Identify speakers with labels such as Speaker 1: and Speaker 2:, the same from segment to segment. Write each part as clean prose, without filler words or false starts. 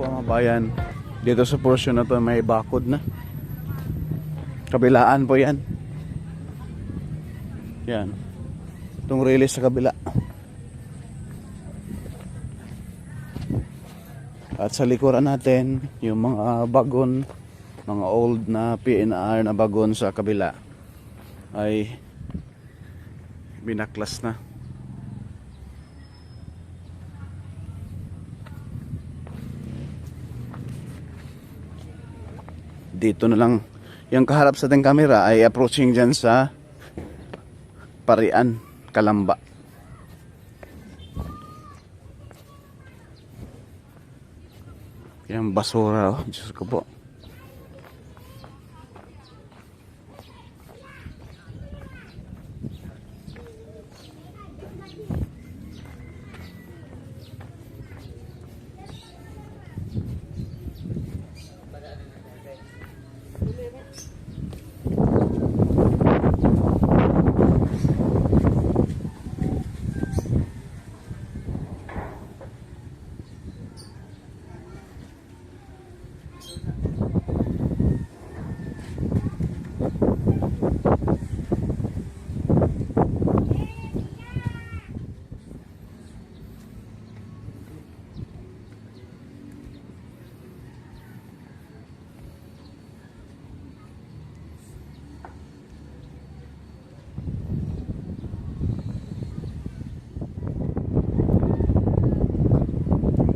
Speaker 1: po mga bayan, dito sa portion na to may bakod na. Kabilaan po yan. Yan. Itong release sa kabila. At sa likuran natin, yung mga bagon, mga old na PNR na bagon sa kabila ay binaklas na. Dito na lang yung kaharap sa ating camera ay approaching dyan sa Parian, Calamba. Yung basura, oh, Diyos ko po.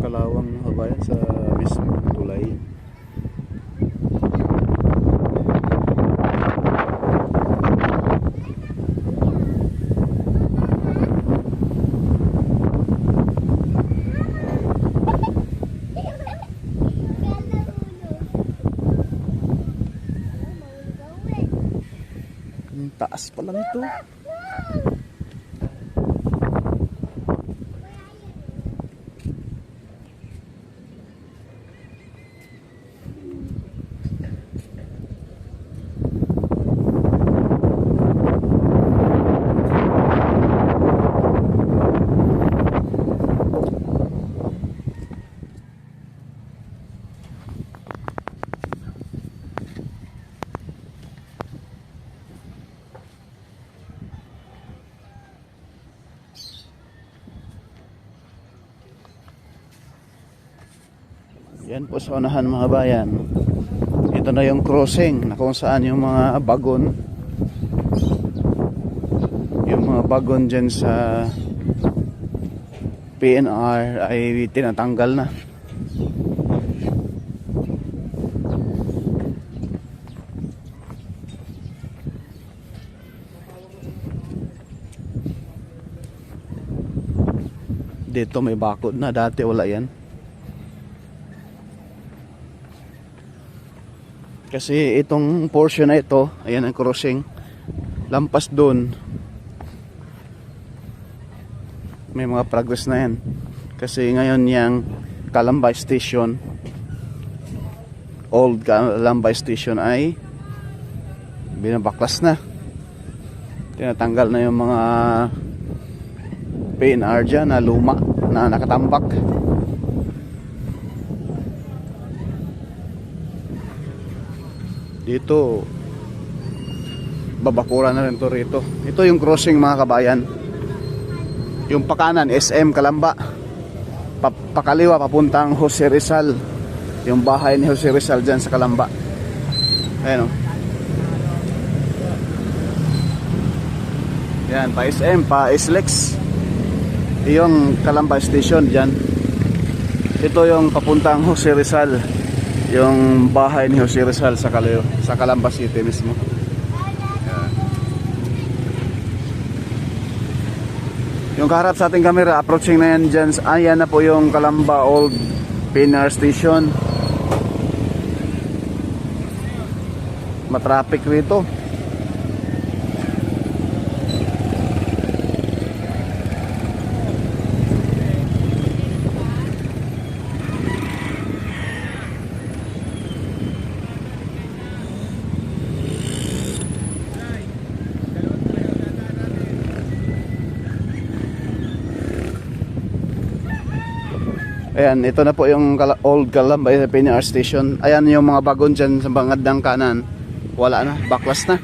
Speaker 1: Kalawang habayan sa mismo tulay. Ang taas pa lang ito. Yan po sa unahan mga bayan. Ito na yung crossing na kung saan yung mga bagon, yung mga bagon dyan sa PNR ay tinatanggal na. Dito may bakod na, dati wala yan. Kasi itong portion na ito, ayan ang crossing, lampas doon. May mga progress na yan. Kasi ngayon yung Calamba Station, old Calamba Station ay binabaklas na. Tinatanggal na yung mga PNR dyan na luma na nakatambak. Dito babakura na rin to rito. Ito yung crossing mga kabayan. Yung pakanan SM Calamba, pakaliwa papuntang Jose Rizal, yung bahay ni Jose Rizal dyan sa Calamba. Ayan o. Yan, pa SM, pa SLEX. Yung Calamba Station dyan. Ito yung papuntang Jose Rizal, yung bahay ni Jose Rizal sa Calamba City mismo. Yan. Yung kaharap sa ating camera, approaching na yan dyan. Ayan na po yung Calamba Old PNR Station. Matraffic rito. Ayan, ito na po yung old Calambay PNR station. Ayan yung mga bagon dyan sa bangad ng kanan. Wala na, backlash na.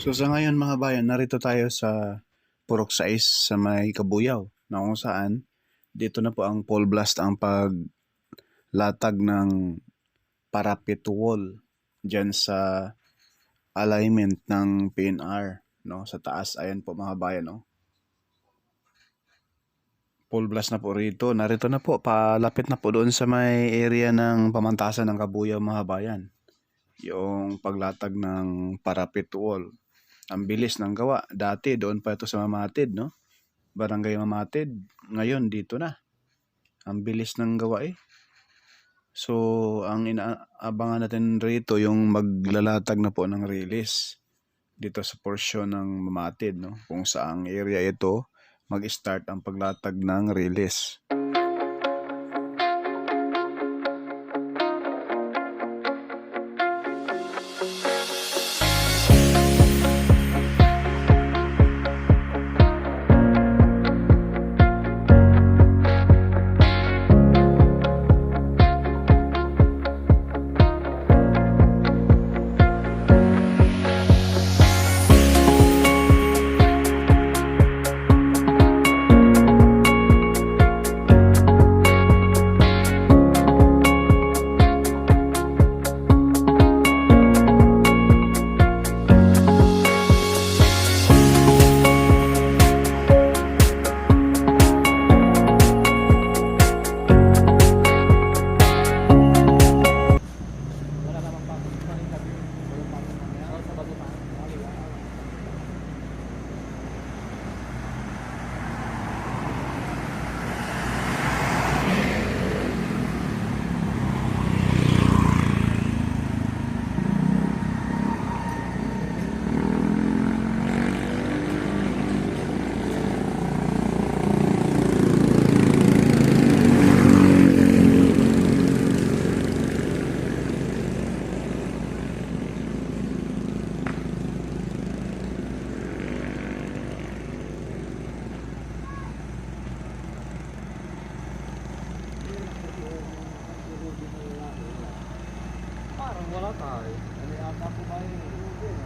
Speaker 1: So sa ngayon mga bayan, narito tayo sa Purok 6 sa may Kabuyaw. Na kung saan, dito na po ang pole blast ang paglatag ng parapet wall dyan sa alignment ng PNR. No? Sa taas, ayan po mga bayan. No? Pole blast na po rito. Narito na po, palapit na po doon sa may area ng pamantasan ng Kabuyaw mga bayan. Yung paglatag ng parapet wall. Ang bilis ng gawa. Dati doon pa ito sa Mamatid, no? Barangay Mamatid. Ngayon dito na. Ang bilis ng gawa eh. So, ang inaabangan natin rito yung maglalatag na po ng release dito sa portion ng Mamatid, no? Kung saang area ito mag-start ang paglatag ng release.
Speaker 2: Parang wala tayo. Ano ata po ba yung ilugin?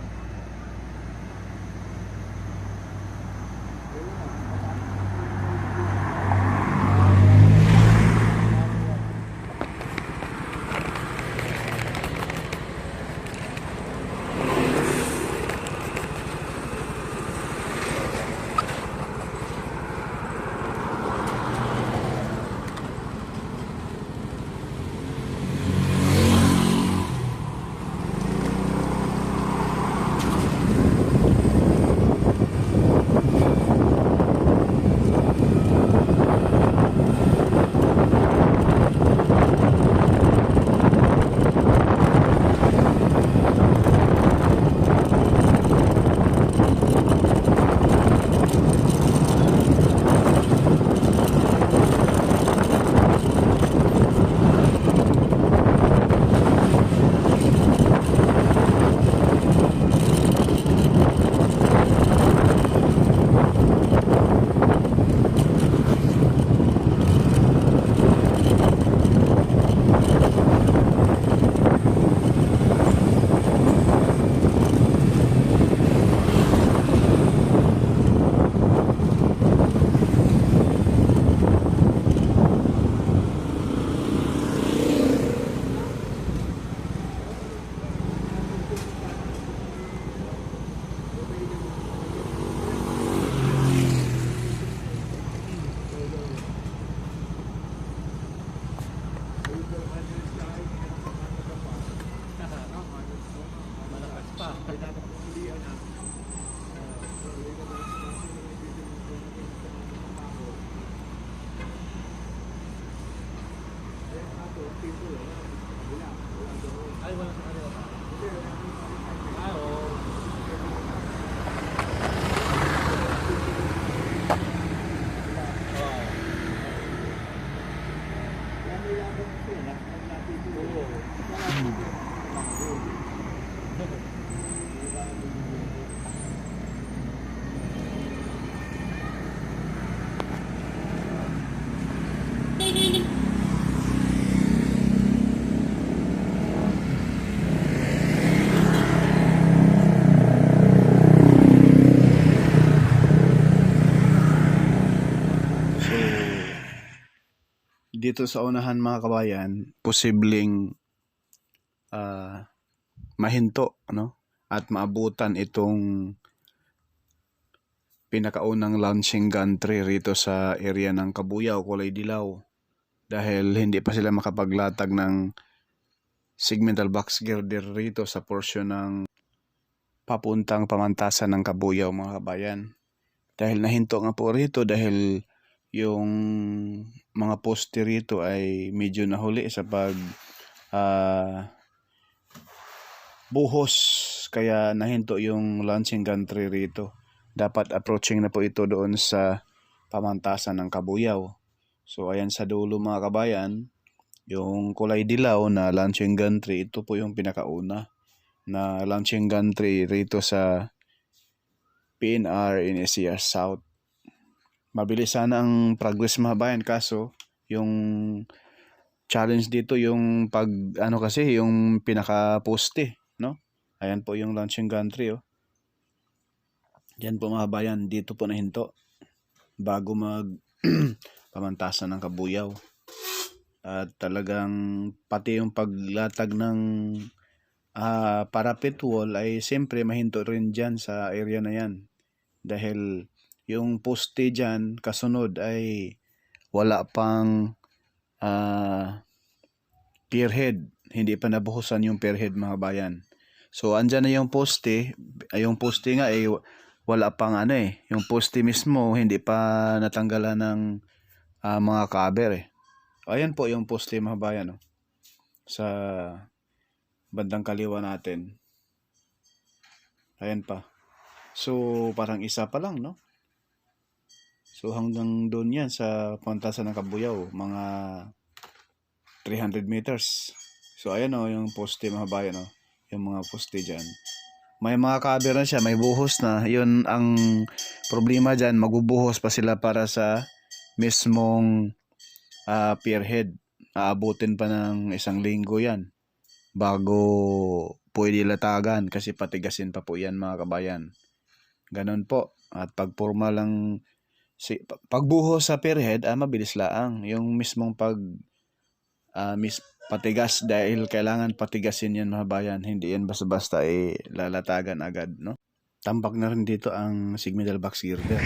Speaker 1: dito sa unahan mga kabayan, posibleng mahinto, no? At maabutan itong pinakaunang launching gantry rito sa area ng Kabuyaw, Kulay Dilaw. Dahil hindi pa sila makapaglatag ng segmental box girder rito sa portion ng papuntang pamantasan ng Kabuyaw mga kabayan. Dahil nahinto nga po rito dahil yung mga poste rito ay medyo nahuli sa pag buhos, kaya nahinto yung launching gantry rito. Dapat approaching na po ito doon sa pamantasan ng Kabuyaw. So ayan sa dulo mga kabayan, yung kulay dilaw na launching gantry, ito po yung pinakauna na launching gantry rito sa PNR in SCR South. Mabilis sana ang progress mga kabayan, kaso yung challenge dito yung pag kasi yung pinaka poste, no? Ayan po yung launching gantry, oh. Diyan po mga kabayan, dito po nahinto bago mag pamantasan ng Kabuyaw. At talagang pati yung paglatag ng parapet wall ay siyempre mahinto rin dyan sa area na yan. Dahil yung poste dyan kasunod ay wala pang pierhead. Hindi pa nabuhusan yung pierhead mga bayan. So andyan na yung poste. Yung poste nga ay wala pang yung poste mismo hindi pa natanggalan ng mga cover eh. Ayan po yung poste mga bayan, oh. Sa bandang kaliwa natin. Ayan pa. So parang isa pa lang, no? So hanggang doon yan sa pamantasan ng Kabuyaw, mga 300 meters. So ayan yung poste mga bayan, yung mga poste dyan. May mga cover na siya, may buhos na. Yun ang problema dyan, magbubuhos pa sila para sa mismong pierhead. Aabutin pa ng 1 linggo yan bago pwede latagan kasi patigasin pa po yan mga kabayan. Ganon po. At pagpurma lang pagbuhos sa pierhead, mabilis laang. Yung mismong patigas, dahil kailangan patigasin yan mga bayan. Hindi yan basta-basta lalatagan agad, no? Tambak na rin dito ang segmental box girder.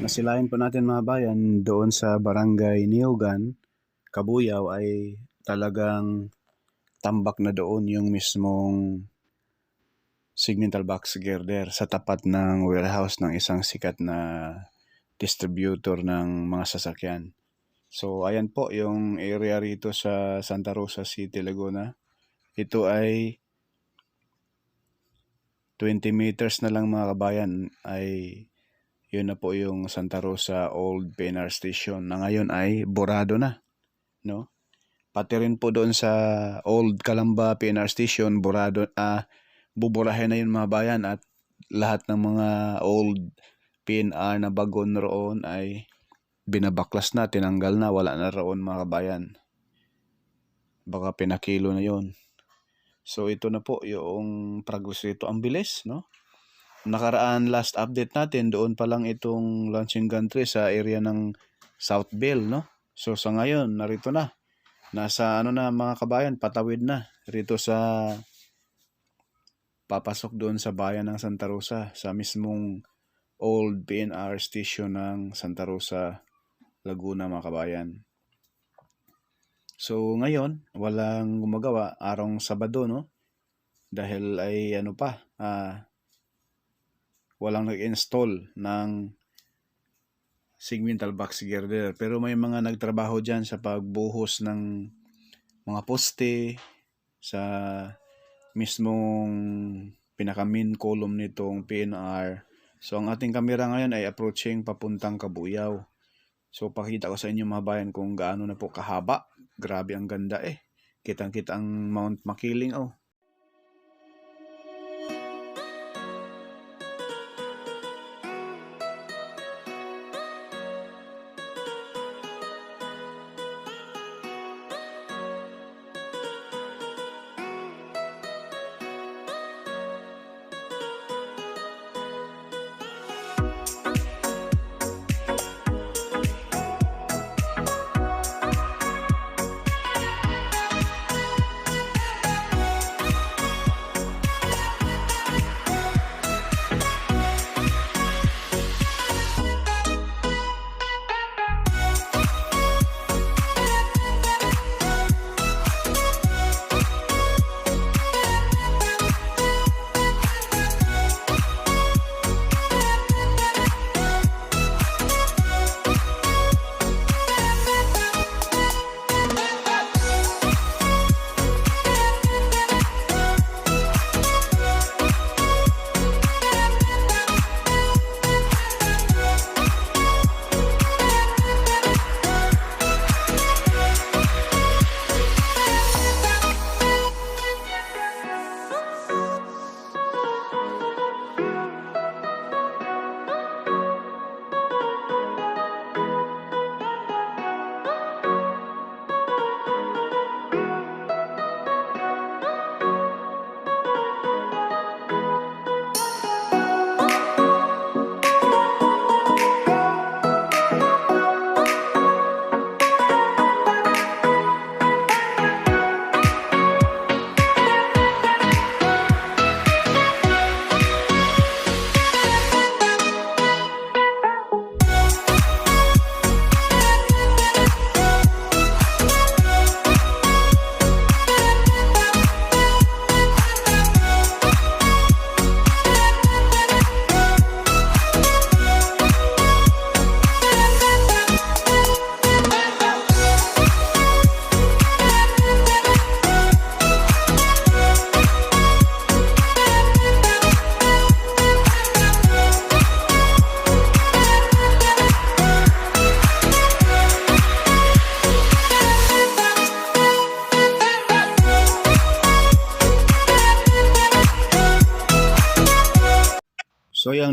Speaker 1: Nasilayan po natin mga bayan doon sa barangay Niyugan, Kabuyaw, ay talagang tambak na doon yung mismong segmental box girder sa tapat ng warehouse ng isang sikat na distributor ng mga sasakyan. So ayan po yung area rito sa Santa Rosa City, Laguna. Ito ay 20 meters na lang mga kabayan, ay yun na po yung Santa Rosa Old PNR Station na ngayon ay borado na, no? Pati rin po doon sa Old Calamba PNR Station, borado, buburahin na yun mga bayan, at lahat ng mga old PNR na bagon roon ay binabaklas na, tinanggal na, wala na roon mga kabayan. Baka pinakilo na yun. So ito na po yung progress rito. Ang bilis, no? Nakaraan last update natin, doon pa lang itong launching gantry sa area ng Southville, no? So sa ngayon, narito na. Nasa na mga kabayan, patawid na rito sa papasok doon sa bayan ng Santa Rosa, sa mismong old PNR station ng Santa Rosa, Laguna mga kabayan. So ngayon, walang gumagawa, arong Sabado, no? Dahil ay walang nag-install ng segmental box girder. Pero may mga nagtrabaho dyan sa pagbuhos ng mga poste sa mismong pinaka-main column nitong PNR. So ang ating kamera ngayon ay approaching papuntang Kabuyaw. So pakita ko sa inyo mga bayan kung gaano na po kahaba. Grabe ang ganda Kitang-kita ang Mount Makiling,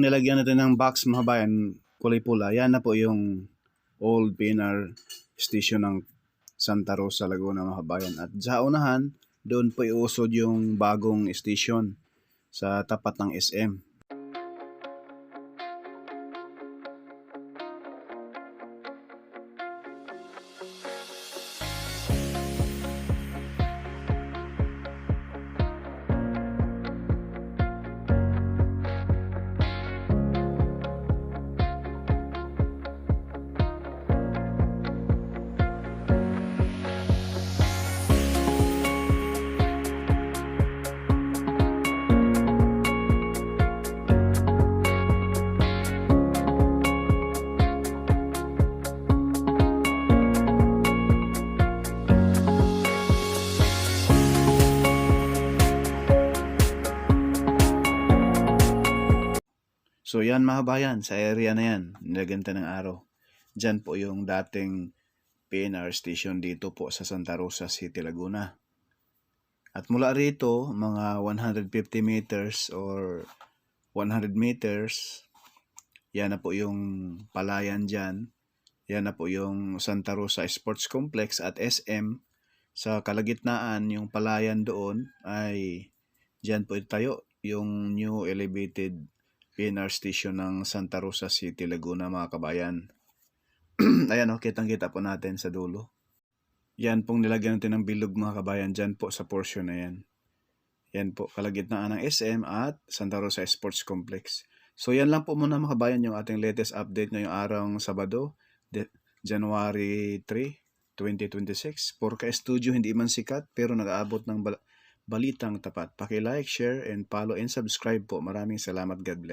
Speaker 1: yung nilagyan natin ng box mga bayan, kulay pula, yan na po yung old PNR station ng Santa Rosa, Laguna mga bayan. At sa unahan, doon po iusod yung bagong station sa tapat ng SM. So yan mga bayan, sa area na yan, nilagyan tayo ng araw. Diyan po yung dating PNR station dito po sa Santa Rosa City, Laguna. At mula rito, mga 150 meters or 100 meters, yan na po yung palayan dyan. Yan na po yung Santa Rosa Sports Complex at SM. Sa kalagitnaan, yung palayan doon ay dyan po tayo, yung new elevated PNR station ng Santa Rosa City, Laguna mga kabayan. Ayan o, kitang-kita po natin sa dulo. Yan pong nilagyan natin ng bilog mga kabayan dyan po sa portion na yan. Yan po, kalagitnaan ng SM at Santa Rosa Sports Complex. So yan lang po muna mga kabayan yung ating latest update ngayong araw Sabado, January 3, 2026. Porka Studio hindi man sikat pero nag-aabot ng balitang tapat. Paki-like, share, and follow and subscribe po. Maraming salamat. God bless.